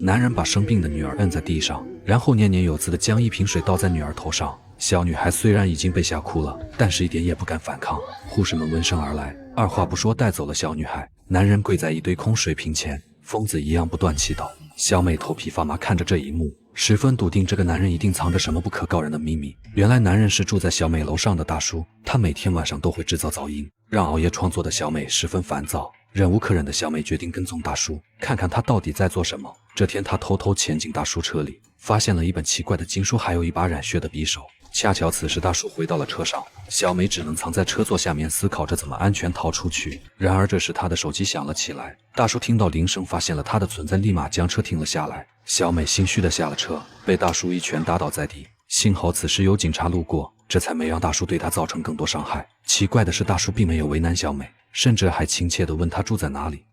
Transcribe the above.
男人把生病的女儿摁在地上，然后念念有词地将一瓶水倒在女儿头上。小女孩虽然已经被吓哭了，但是一点也不敢反抗。护士们闻声而来，二话不说带走了小女孩。男人跪在一堆空水瓶前，疯子一样不断祈祷。小美头皮发麻，看着这一幕，十分笃定这个男人一定藏着什么不可告人的秘密。原来男人是住在小美楼上的大叔，他每天晚上都会制造噪音，让熬夜创作的小美十分烦躁。忍无可忍的小美决定跟踪大叔，看看他到底在做什么。这天，她偷偷潜进大叔车里，发现了一本奇怪的经书，还有一把染血的匕首。恰巧此时大叔回到了车上，小美只能藏在车座下面，思考着怎么安全逃出去。然而这时她的手机响了起来，大叔听到铃声，发现了她的存在，立马将车停了下来。小美心虚的下了车，被大叔一拳打倒在地。幸好此时有警察路过，这才没让大叔对她造成更多伤害。奇怪的是，大叔并没有为难小美，甚至还亲切地问她住在哪里。